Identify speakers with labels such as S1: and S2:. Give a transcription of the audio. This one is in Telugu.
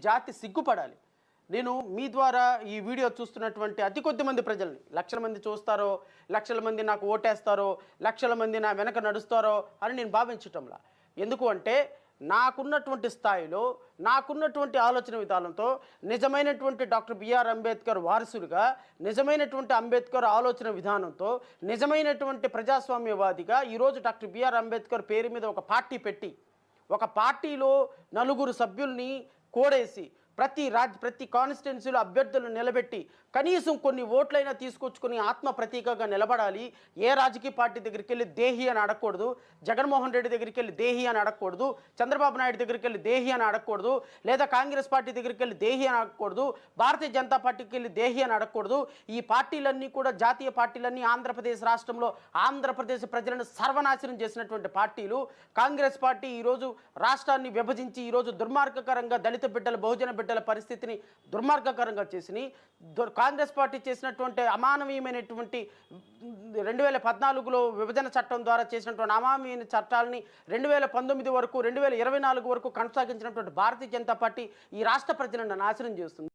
S1: జాతి సిగ్గుపడాలి. నేను మీ ద్వారా ఈ వీడియో చూస్తున్నటువంటి అతి కొద్ది మంది ప్రజల్ని, లక్షల మంది చూస్తారో, లక్షల మంది నాకు ఓటేస్తారో, లక్షల మంది నా వెనక నడుస్తారో అని నేను భావించటంలా. ఎందుకు అంటే నాకున్నటువంటి స్థాయిలో, నాకున్నటువంటి ఆలోచన విధానంతో నిజమైనటువంటి డాక్టర్ బిఆర్ అంబేద్కర్ వారసుడిగా, నిజమైనటువంటి అంబేద్కర్ ఆలోచన విధానంతో, నిజమైనటువంటి ప్రజాస్వామ్యవాదిగా ఈరోజు డాక్టర్ బిఆర్ అంబేద్కర్ పేరు మీద ఒక పార్టీ పెట్టి, ఒక పార్టీలో నలుగురు సభ్యుల్ని కోడేసి ప్రతి కాన్స్టిట్యున్సీలో అభ్యర్థులను నిలబెట్టి కనీసం కొన్ని ఓట్లైనా తీసుకొచ్చుకొని ఆత్మ ప్రతీకగా నిలబడాలి. ఏ రాజకీయ పార్టీ దగ్గరికి వెళ్ళి దేహి అని అడగకూడదు, జగన్మోహన్ రెడ్డి దగ్గరికి వెళ్ళి దేహి అని అడగకూడదు, చంద్రబాబు నాయుడు దగ్గరికి వెళ్ళి దేహి అని అడగకూడదు, లేదా కాంగ్రెస్ పార్టీ దగ్గరికి వెళ్ళి దేహి అని అడగకూడదు, భారతీయ జనతా పార్టీకి వెళ్ళి దేహి అని అడగకూడదు. ఈ పార్టీలన్నీ కూడా జాతీయ పార్టీలన్నీ ఆంధ్రప్రదేశ్ రాష్ట్రంలో ఆంధ్రప్రదేశ్ ప్రజలను సర్వనాశనం చేసినటువంటి పార్టీలు. కాంగ్రెస్ పార్టీ ఈరోజు రాష్ట్రాన్ని విభజించి ఈరోజు దుర్మార్గకరంగా దళిత బిడ్డల, బహుజన బిడ్డల పరిస్థితిని దుర్మార్గకరంగా చేసి, కాంగ్రెస్ పార్టీ చేసినటువంటి అమానవీయమైనటువంటి 2014లో విభజన చట్టం ద్వారా చేసినటువంటి అమానవీయ చట్టాలని 2019 వరకు 2024 వరకు కొనసాగించినటువంటి భారతీయ జనతా పార్టీ ఈ రాష్ట్ర ప్రజలను నాశనం చేస్తుంది.